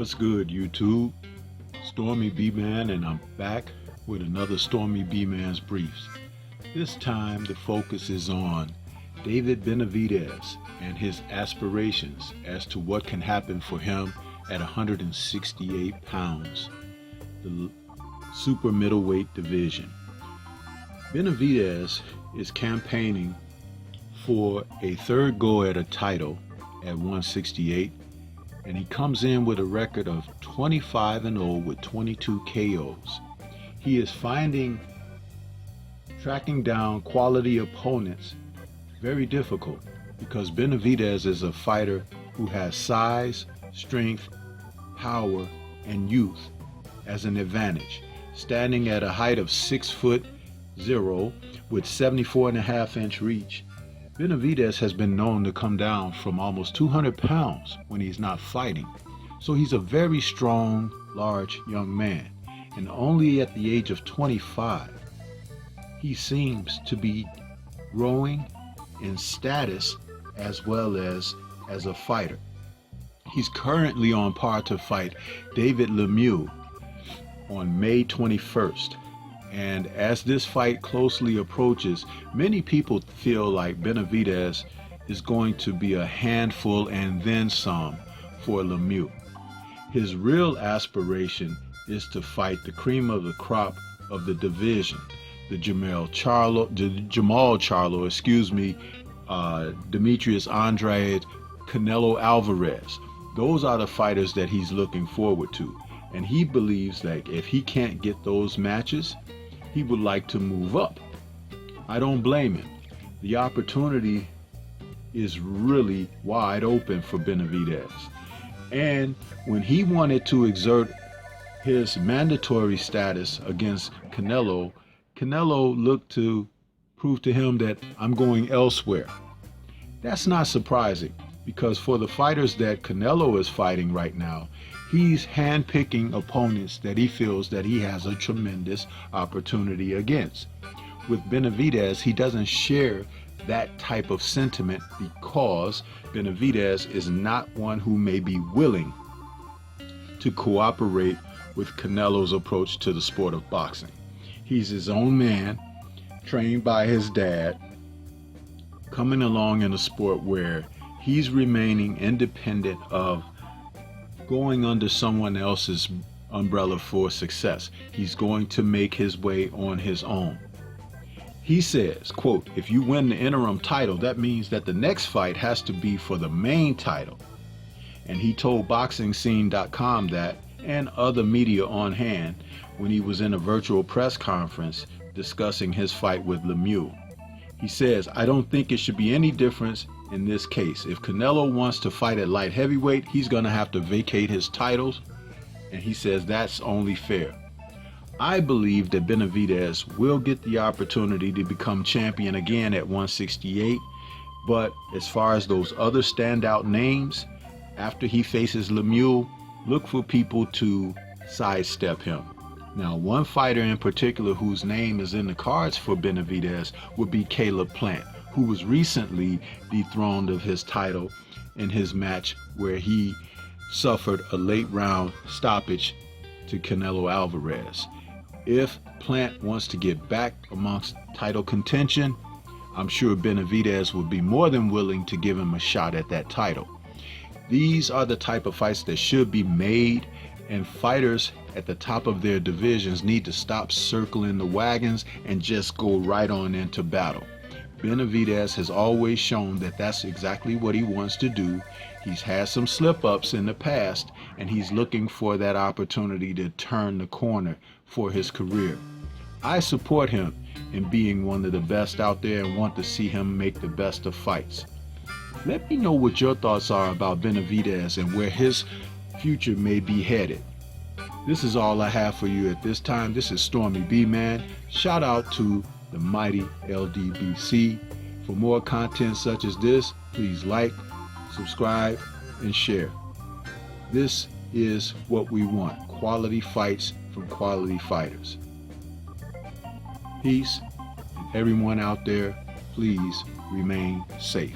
What's good, YouTube? Stormy B-Man, and I'm back with another Stormy B-Man's briefs. This time the focus is on David Benavides and his aspirations as to what can happen for him at 168 pounds, the super middleweight division. Benavides is campaigning for a third go at a title at 168, and he comes in with a record of 25-0 with 22 KOs. He is tracking down quality opponents very difficult because Benavides is a fighter who has size, strength, power, and youth as an advantage. Standing at a height of 6'0" with 74.5-inch reach, Benavides has been known to come down from almost 200 pounds when he's not fighting. So he's a very strong, large young man. And only at the age of 25, he seems to be growing in status as well as a fighter. He's currently on par to fight David Lemieux on May 21st. And as this fight closely approaches, many people feel like Benavides is going to be a handful and then some for Lemieux. His real aspiration is to fight the cream of the crop of the division, the Jamal Charlo, Demetrius Andrade, Canelo Alvarez. Those are the fighters that he's looking forward to. And he believes that if he can't get those matches, he would like to move up. I don't blame him. The opportunity is really wide open for Benavides. And when he wanted to exert his mandatory status against Canelo, Canelo looked to prove to him that I'm going elsewhere. That's not surprising, because for the fighters that Canelo is fighting right now, he's handpicking opponents that he feels that he has a tremendous opportunity against. With Benavides, he doesn't share that type of sentiment because Benavides is not one who may be willing to cooperate with Canelo's approach to the sport of boxing. He's his own man, trained by his dad, coming along in a sport where he's remaining independent of going under someone else's umbrella for success. He's going to make his way on his own. He says, quote, if you win the interim title, that means that the next fight has to be for the main title. And he told BoxingScene.com that, and other media on hand, when he was in a virtual press conference discussing his fight with Lemieux. He says, I don't think it should be any difference in this case. If Canelo wants to fight at light heavyweight, he's going to have to vacate his titles, and he says that's only fair. I believe that Benavides will get the opportunity to become champion again at 168, but as far as those other standout names, after he faces Lemieux, look for people to sidestep him. Now, one fighter in particular whose name is in the cards for Benavides would be Caleb Plant, who was recently dethroned of his title in his match where he suffered a late round stoppage to Canelo Alvarez. If Plant wants to get back amongst title contention, I'm sure Benavides would be more than willing to give him a shot at that title. These are the type of fights that should be made, and fighters at the top of their divisions need to stop circling the wagons and just go right on into battle. Benavides has always shown that that's exactly what he wants to do. He's had some slip-ups in the past, and he's looking for that opportunity to turn the corner for his career. I support him in being one of the best out there and want to see him make the best of fights. Let me know what your thoughts are about Benavides and where his future may be headed. This is all I have for you at this time. This is Stormy B-Man. Shout out to the mighty LDBC. For more content such as this, please like, subscribe, and share. This is what we want. Quality fights from quality fighters. Peace, and everyone out there, please remain safe.